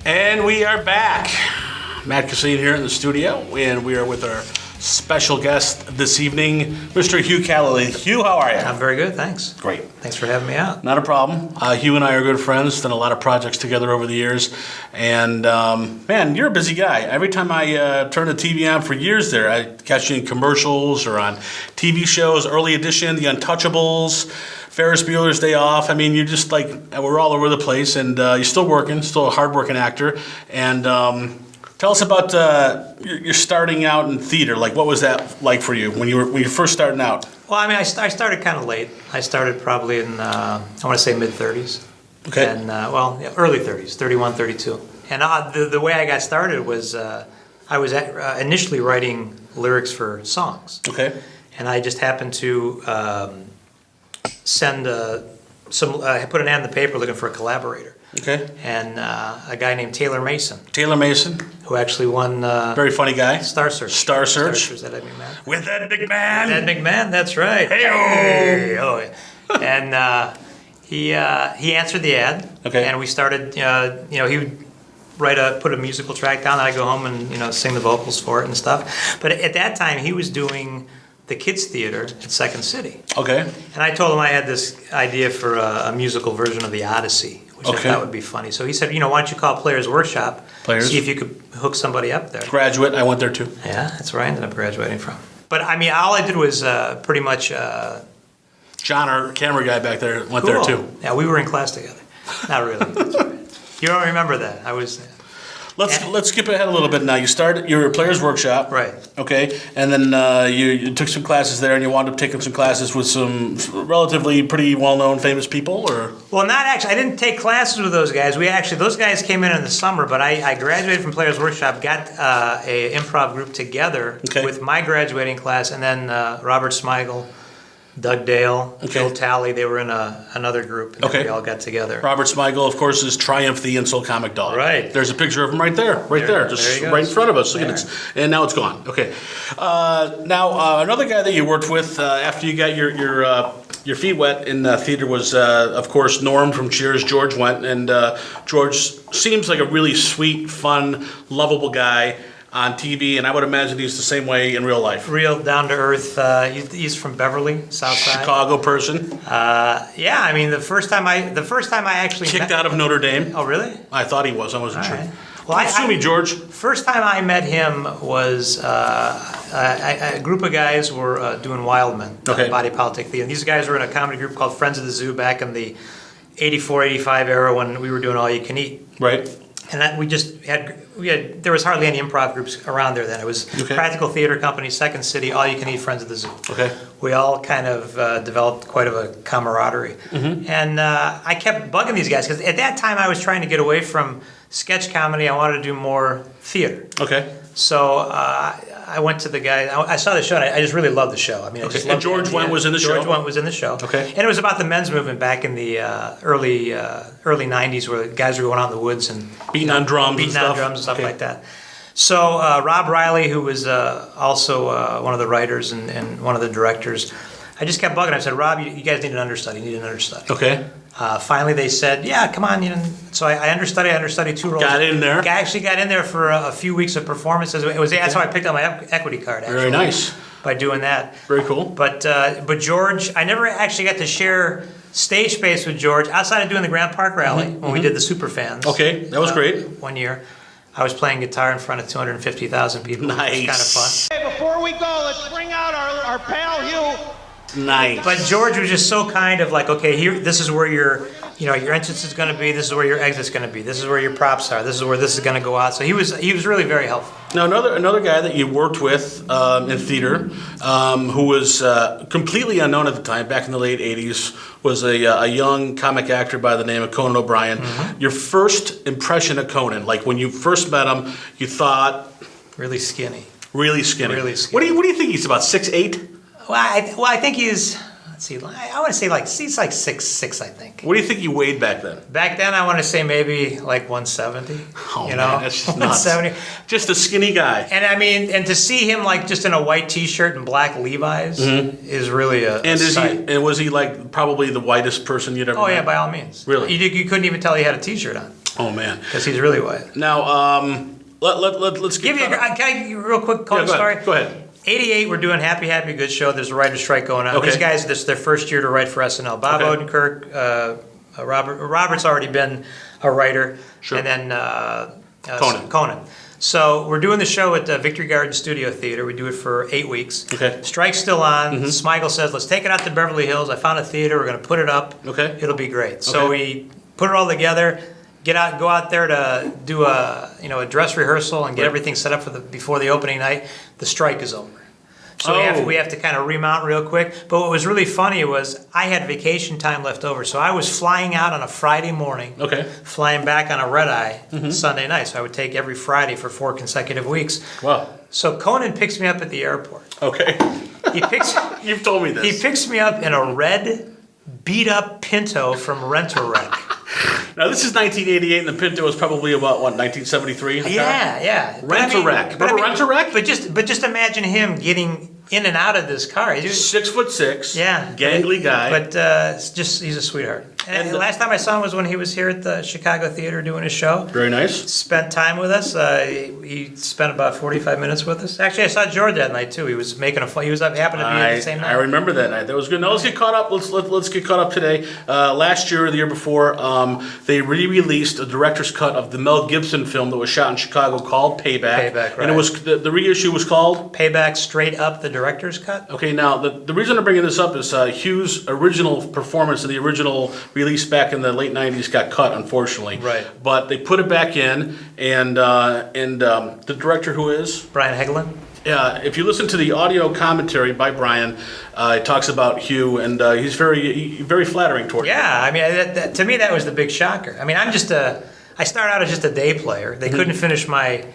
And we are back. Matt Kissane here in the studio, and we are with our special guest this evening, Mr. Hugh Callaly. Hugh, how are you? I'm very good, thanks. Great. Thanks for having me out. Not a problem. Hugh and I are good friends, done a lot of projects together over the years, and man, you're a busy guy. Every time I turn the TV on for years there, I catch you in commercials or on TV shows, Early Edition, The Untouchables, Ferris Bueller's Day Off. I mean, you're just like, we're all over the place, and you're still working, still a hard-working actor, and tell us about your starting out in theater. Like, what was that like for you when you were first starting out? Well, I mean, I started kind of late. I started probably in, I want to say mid-30s. Okay. And, early 30s, 31, 32. And the way I got started was I was initially writing lyrics for songs. Okay. And I just happened to send I put an ad in the paper looking for a collaborator. Okay. And a guy named Taylor Mason. Taylor Mason. Who actually won... Very funny guy. Star Search. Star Search. Star Search, Ed McMahon. With Ed McMahon. Ed McMahon, that's right. Hey-o. Oh, yeah. And he answered the ad. Okay. And we started, he would put a musical track down, and I'd go home and, sing the vocals for it and stuff. But at that time, he was doing the Kids Theater at Second City. Okay. And I told him I had this idea for a musical version of the Odyssey, which I thought would be funny. So he said, why don't you call Players Workshop, see if you could hook somebody up there. Graduate, I went there too. Yeah, that's where I ended up graduating from. But I mean, all I did was pretty much... John, our camera guy back there, went there too. Yeah, we were in class together. Not really. That's right. You don't remember that. I was... Let's skip ahead a little bit now. You were at Players Workshop. Right. Okay. And then you took some classes there, and you wound up taking some classes with some relatively pretty well-known, famous people, or? Well, not actually. I didn't take classes with those guys. Those guys came in the summer, but I graduated from Players Workshop, got a improv group together with my graduating class, and then Robert Smigel, Doug Dale, Joe Talley, they were in another group, and we all got together. Robert Smigel, of course, is Triumph the Insult Comic Dog. Right. There's a picture of him right there, just right in front of us. Look at it. And now it's gone. Okay. Now, another guy that you worked with after you got your feet wet in theater was, of course, Norm from Cheers. George went, and George seems like a really sweet, fun, lovable guy on TV, and I would imagine he's the same way in real life. Real down to earth. He's from Beverly, South Side. Chicago person. Yeah, I mean the first time I actually kicked out of Notre Dame. Oh, really? I thought he was. I wasn't sure. Right. Well, Sue me, George. First time I met him was a group of guys were doing Wildman, Body Politic Theater. These guys were in a comedy group called Friends of the Zoo back in the 84, 85 era when we were doing All You Can Eat. Right. And that there was hardly any improv groups around there then. It was Practical Theater Company, Second City, All You Can Eat, Friends of the Zoo. Okay. We all kind of developed quite a camaraderie. Mm-hmm. And I kept bugging these guys because at that time I was trying to get away from sketch comedy. I wanted to do more theater. Okay. So I went to the guy. I saw the show, and I just really loved the show. I mean, I just loved George Wendt was in the show? George Wendt was in the show. Okay. And it was about the men's movement back in the early 90s where guys were going out in the woods and beating on drums and stuff like that. So Rob Riley, who was also one of the writers and one of the directors, I just kept bugging him. I said, Rob, you guys need an understudy. You need an understudy. Okay. Finally, they said, yeah, come on. So I understudied 2 roles. Got in there. I actually got in there for a few weeks of performances. That's how I picked up my equity card, actually. Very nice. By doing that. Very cool. But George, I never actually got to share stage space with George outside of doing the Grant Park Rally when we did the Superfans. Okay, that was great. One year. I was playing guitar in front of 250,000 people. Nice. It was kind of fun. Hey, before we go, let's bring out our pal Hugh. Nice. But George was just so kind of like, okay, here, this is where your entrance is going to be. This is where your exit's going to be. This is where your props are. This is where this is going to go out. So he was really very helpful. Now another guy that you worked with in theater, who was completely unknown at the time, back in the late '80s, was a young comic actor by the name of Conan O'Brien. Mm-hmm. Your first impression of Conan, like when you first met him, you thought really skinny. Really skinny. What do you think he's about 6'8"? Well, I think he's. let's see, I want to say like he's like 6'6", I think. What do you think you weighed back then? Back then, I want to say maybe like 170. Oh, you man, know, that's just nuts. 170. Just a skinny guy. And I mean, and to see him like just in a white T-shirt and black Levi's is really a sight. And was he like probably the whitest person you'd ever met? Oh yeah, by all means. Really? You couldn't even tell he had a T-shirt on. Oh man, because he's really white. Now, let's give you. Can I give you a real quick story? Go ahead. 88, we're doing Happy Good Show. There's a writer's strike going on. Okay. These guys, this is their first year to write for SNL. Bob Odenkirk, Robert's already been a writer, sure. And then Conan. So we're doing the show at the Victory Garden Studio Theater. We do it for 8 weeks. Okay. Strike's still on. Smigel says, let's take it out to Beverly Hills. I found a theater. We're going to put it up. Okay. It'll be great. So we put it all together. Go out there to do a dress rehearsal and get everything set up before the opening night. The strike is over, so we have to kind of remount real quick. But what was really funny was I had vacation time left over, so I was flying out on a Friday morning, flying back on a red eye Sunday night. So I would take every Friday for 4 consecutive weeks. Wow! So Conan picks me up at the airport. Okay. You've told me this. He picks me up in a red, beat up Pinto from Rent-A-Wreck. Now, this is 1988, and the Pinto was probably about, 1973? Yeah. Rent-A-Wreck. Remember Rent-A-Wreck? But just imagine him getting in and out of this car. 6'6". Yeah. Gangly guy. But he's a sweetheart. And the last time I saw him was when he was here at the Chicago Theater doing his show. Very nice. Spent time with us. He spent about 45 minutes with us. Actually, I saw George that night too. He was making he was happened to be at the same night. I remember that night. That was good. Now let's get caught up. Let's get caught up today. Last year or the year before, they re-released a director's cut of the Mel Gibson film that was shot in Chicago called Payback. Payback, right. And it was the reissue was called Payback Straight Up, the director's cut. Okay, now the reason I'm bringing this up is Hugh's original performance in the original release back in the late 90s got cut, unfortunately. Right. But they put it back in, and the director, who is Brian Hegelin. If you listen to the audio commentary by Brian, it talks about Hugh, and he's very flattering toward him. Yeah, I mean, to me that was the big shocker. I mean, I started out as just a day player. They couldn't finish my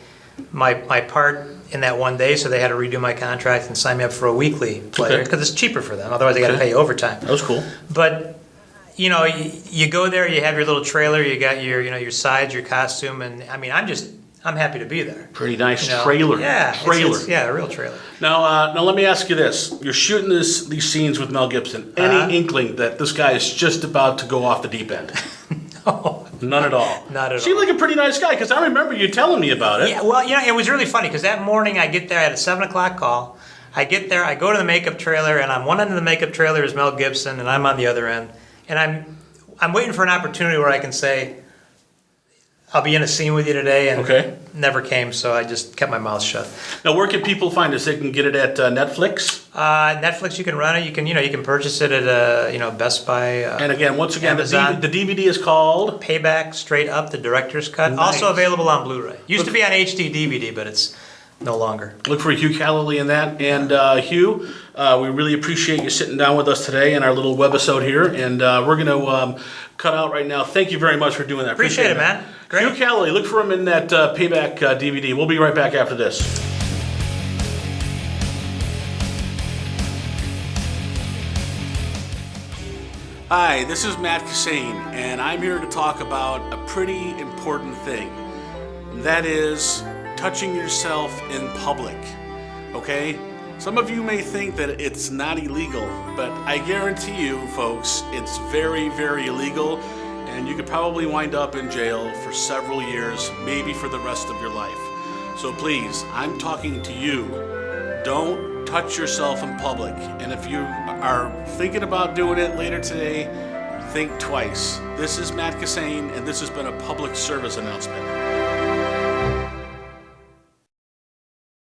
part in that one day, so they had to redo my contract and sign me up for a weekly player because it's cheaper for them. Otherwise, they got to pay overtime. That was cool. But you know, you go there, you have your little trailer, you got your sides, your costume, and I mean, I'm happy to be there. Pretty nice trailer. Yeah, trailer. A real trailer. Now let me ask you this: you're shooting these scenes with Mel Gibson. Any inkling that this guy is just about to go off the deep end? No. None at all. Not at all. Seemed like a pretty nice guy, because I remember you telling me about it. Yeah, well, it was really funny, because that morning I get there, I had a 7 o'clock call. I get there, I go to the makeup trailer, and on one end of the makeup trailer is Mel Gibson, and I'm on the other end. And I'm waiting for an opportunity where I can say, I'll be in a scene with you today, and never came, so I just kept my mouth shut. Now, where can people find this? They can get it at Netflix? Netflix, you can rent it. You can purchase it at Best Buy. And again, once again, the Amazon. DVD is called Payback Straight Up, the director's cut. Nice. Also available on Blu-ray. Used to be on HD DVD, but it's no longer. Look for Hugh Callaly in that. And Hugh, we really appreciate you sitting down with us today in our little webisode here. And we're going to cut out right now. Thank you very much for doing that. Appreciate it, man. Great. Hugh Callaly, look for him in that Payback DVD. We'll be right back after this. Hi, this is Matt Kissane, and I'm here to talk about a pretty important thing. And that is touching yourself in public, okay? Some of you may think that it's not illegal, but I guarantee you, folks, it's very, very illegal, and you could probably wind up in jail for several years, maybe for the rest of your life. So please, I'm talking to you. Don't touch yourself in public, and if you are thinking about doing it later today, think twice. This is Matt Kissane, and this has been a public service announcement.